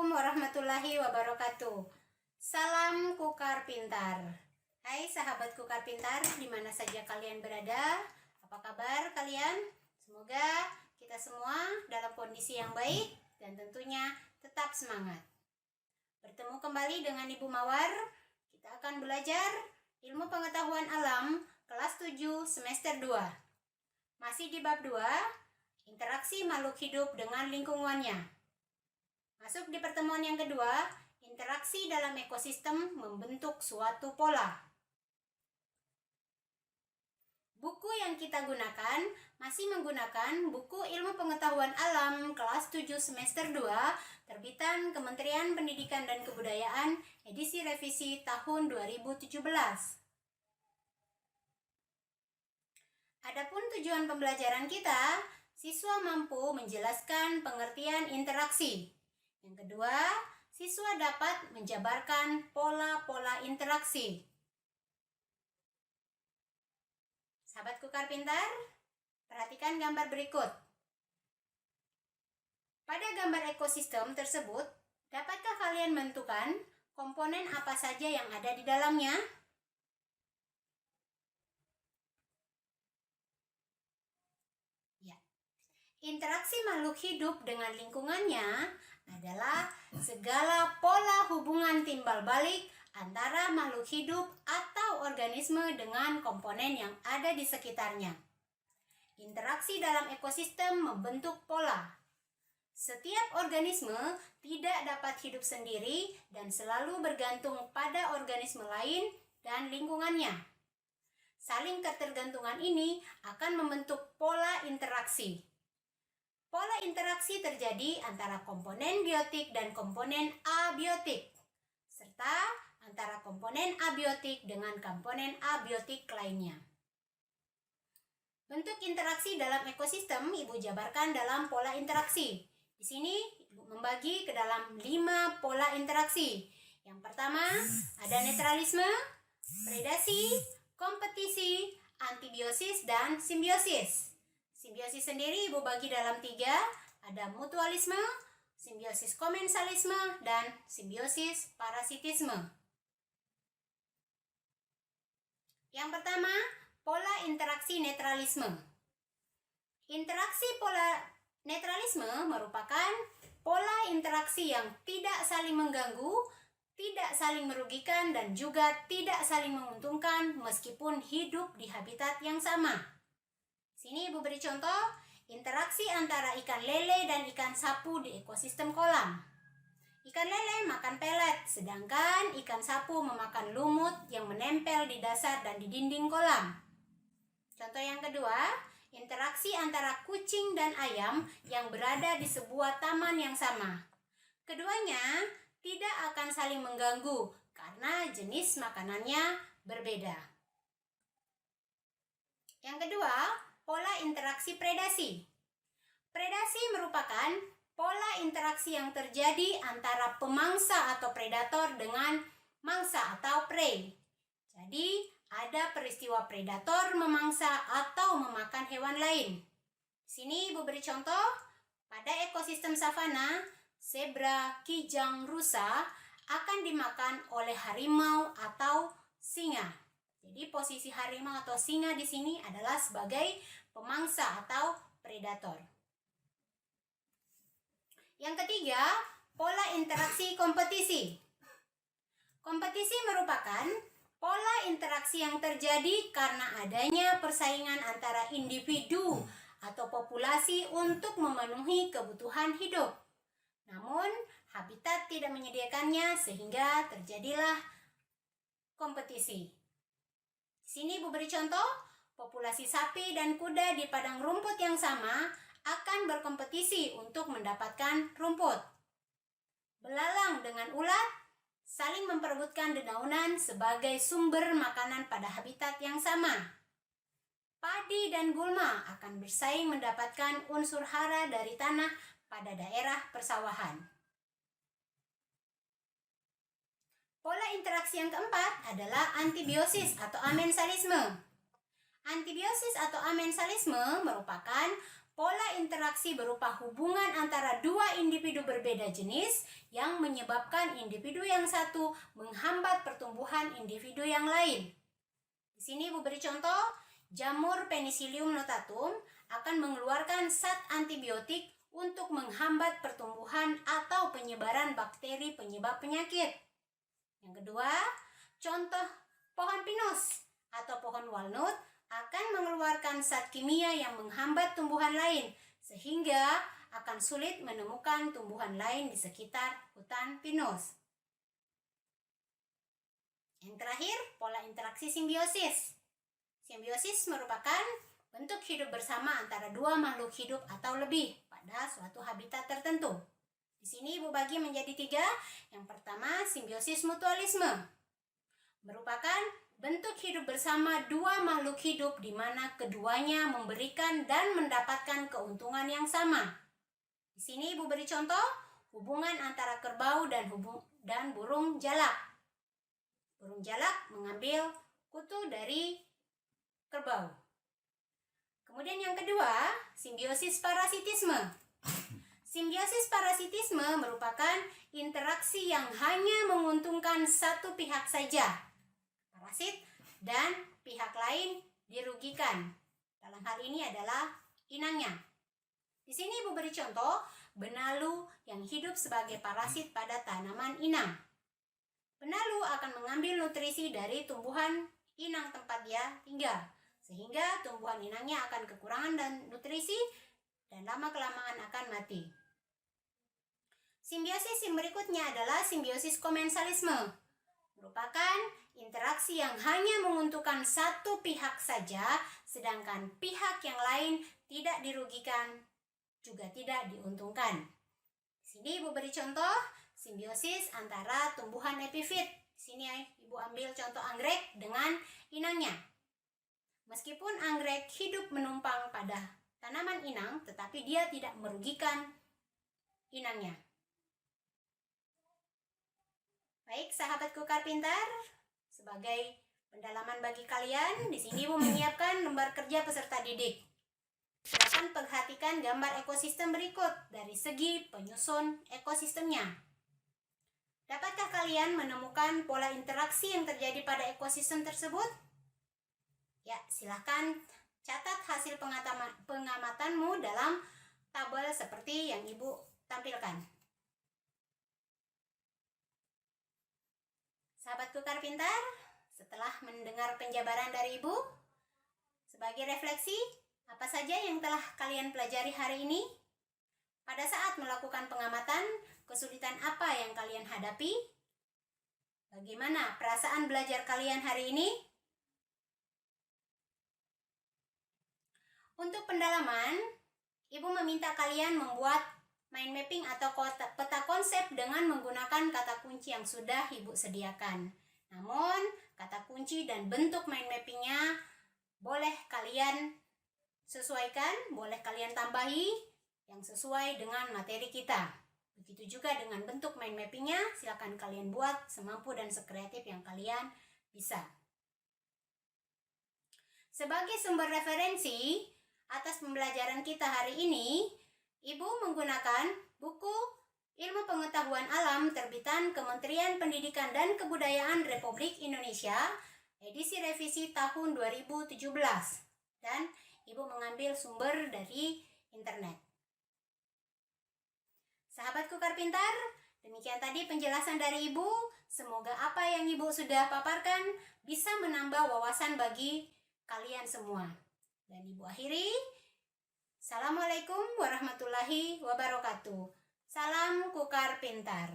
Assalamualaikum warahmatullahi wabarakatuh. Salam Kukar Pintar. Hai sahabat Kukar Pintar, di mana saja kalian berada. Apa kabar kalian? Semoga kita semua dalam kondisi yang baik dan tentunya tetap semangat. Bertemu kembali dengan Ibu Mawar. Kita akan belajar Ilmu Pengetahuan Alam kelas 7 semester 2. Masih di bab 2, interaksi makhluk hidup dengan lingkungannya. Masuk di pertemuan yang kedua, interaksi dalam ekosistem membentuk suatu pola. Buku yang kita gunakan masih menggunakan buku Ilmu Pengetahuan Alam kelas 7 semester 2 terbitan Kementerian Pendidikan dan Kebudayaan edisi revisi tahun 2017. Adapun tujuan pembelajaran kita, siswa mampu menjelaskan pengertian interaksi. Yang kedua, siswa dapat menjabarkan pola-pola interaksi. Sahabat Kukar Pintar, perhatikan gambar berikut. Pada gambar ekosistem tersebut, dapatkah kalian menentukan komponen apa saja yang ada di dalamnya? Ya. Interaksi makhluk hidup dengan lingkungannya adalah segala pola hubungan timbal balik antara makhluk hidup atau organisme dengan komponen yang ada di sekitarnya. Interaksi dalam ekosistem membentuk pola. Setiap organisme tidak dapat hidup sendiri dan selalu bergantung pada organisme lain dan lingkungannya. Saling ketergantungan ini akan membentuk pola interaksi. Pola interaksi terjadi antara komponen biotik dan komponen abiotik, serta antara komponen abiotik dengan komponen abiotik lainnya. Bentuk interaksi dalam ekosistem Ibu jabarkan dalam pola interaksi. Di sini Ibu membagi ke dalam 5 pola interaksi. Yang pertama ada netralisme, predasi, kompetisi, antibiosis, dan simbiosis. Simbiosis sendiri Ibu bagi dalam 3, ada mutualisme, simbiosis komensalisme, dan simbiosis parasitisme. Yang pertama, pola interaksi netralisme. Interaksi pola netralisme merupakan pola interaksi yang tidak saling mengganggu, tidak saling merugikan, dan juga tidak saling menguntungkan meskipun hidup di habitat yang sama. Sini Ibu beri contoh, interaksi antara ikan lele dan ikan sapu di ekosistem kolam. Ikan lele makan pelet, sedangkan ikan sapu memakan lumut yang menempel di dasar dan di dinding kolam. Contoh yang kedua, interaksi antara kucing dan ayam yang berada di sebuah taman yang sama. Keduanya tidak akan saling mengganggu karena jenis makanannya berbeda. Yang kedua, pola interaksi predasi. Predasi merupakan pola interaksi yang terjadi antara pemangsa atau predator dengan mangsa atau prey. Jadi, ada peristiwa predator memangsa atau memakan hewan lain. Sini Ibu beri contoh, pada ekosistem savana, zebra, kijang, rusa akan dimakan oleh harimau atau singa. Jadi posisi harimau atau singa di sini adalah sebagai pemangsa atau predator. Yang ketiga, pola interaksi kompetisi. Kompetisi merupakan pola interaksi yang terjadi karena adanya persaingan antara individu atau populasi untuk memenuhi kebutuhan hidup. Namun, habitat tidak menyediakannya sehingga terjadilah kompetisi. Sini Ibu beri contoh, populasi sapi dan kuda di padang rumput yang sama akan berkompetisi untuk mendapatkan rumput. Belalang dengan ulat saling memperebutkan dedaunan sebagai sumber makanan pada habitat yang sama. Padi dan gulma akan bersaing mendapatkan unsur hara dari tanah pada daerah persawahan. Pola interaksi yang keempat adalah antibiosis atau amensalisme. Antibiosis atau amensalisme merupakan Pola interaksi berupa hubungan antara dua individu berbeda jenis yang menyebabkan individu yang satu menghambat pertumbuhan individu yang lain. Di sini Ibu beri contoh, jamur Penicillium notatum akan mengeluarkan zat antibiotik untuk menghambat pertumbuhan atau penyebaran bakteri penyebab penyakit. Yang kedua, contoh pohon pinus atau pohon walnut akan mengeluarkan zat kimia yang menghambat tumbuhan lain, sehingga akan sulit menemukan tumbuhan lain di sekitar hutan pinus. Yang terakhir, pola interaksi simbiosis. Simbiosis merupakan bentuk hidup bersama antara dua makhluk hidup atau lebih pada suatu habitat tertentu. Di sini Ibu bagi menjadi 3. Yang pertama, simbiosis mutualisme. Merupakan bentuk hidup bersama dua makhluk hidup di mana keduanya memberikan dan mendapatkan keuntungan yang sama. Di sini Ibu beri contoh hubungan antara kerbau dan burung jalak. Burung jalak mengambil kutu dari kerbau. Kemudian yang kedua, simbiosis parasitisme. Simbiosis parasitisme merupakan interaksi yang hanya menguntungkan satu pihak saja, parasit, dan pihak lain dirugikan. Dalam hal ini adalah inangnya. Di sini Ibu beri contoh benalu yang hidup sebagai parasit pada tanaman inang. Benalu akan mengambil nutrisi dari tumbuhan inang tempat dia tinggal, sehingga tumbuhan inangnya akan kekurangan dan nutrisi dan lama-kelamaan akan mati. Simbiosis yang berikutnya adalah simbiosis komensalisme. Merupakan interaksi yang hanya menguntungkan satu pihak saja, sedangkan pihak yang lain tidak dirugikan, juga tidak diuntungkan. Di sini Ibu beri contoh simbiosis antara tumbuhan epifit. Di sini Ibu ambil contoh anggrek dengan inangnya. Meskipun anggrek hidup menumpang pada tanaman inang, tetapi dia tidak merugikan inangnya. Baik, sahabatku Karpintar, sebagai pendalaman bagi kalian, di sini Ibu menyiapkan lembar kerja peserta didik. Silakan perhatikan gambar ekosistem berikut dari segi penyusun ekosistemnya. Dapatkah kalian menemukan pola interaksi yang terjadi pada ekosistem tersebut? Ya, silakan catat hasil pengamatanmu dalam tabel seperti yang Ibu tampilkan. Sahabatku Karpintar, setelah mendengar penjabaran dari Ibu, sebagai refleksi, apa saja yang telah kalian pelajari hari ini? Pada saat melakukan pengamatan, kesulitan apa yang kalian hadapi? Bagaimana perasaan belajar kalian hari ini? Untuk pendalaman, Ibu meminta kalian membuat mind mapping atau peta konsep dengan menggunakan kata kunci yang sudah Ibu sediakan. Namun, kata kunci dan bentuk mind mappingnya boleh kalian sesuaikan, boleh kalian tambahi yang sesuai dengan materi kita. Begitu juga dengan bentuk mind mappingnya, silakan kalian buat semampu dan sekreatif yang kalian bisa. Sebagai sumber referensi atas pembelajaran kita hari ini, Ibu menggunakan buku Ilmu Pengetahuan Alam terbitan Kementerian Pendidikan dan Kebudayaan Republik Indonesia, edisi revisi tahun 2017. Dan Ibu mengambil sumber dari internet. Sahabatku Karpintar, demikian tadi penjelasan dari Ibu. Semoga apa yang Ibu sudah paparkan bisa menambah wawasan bagi kalian semua. Dan Ibu akhiri, Assalamualaikum warahmatullahi wabarakatuh. Salam Kukar Pintar.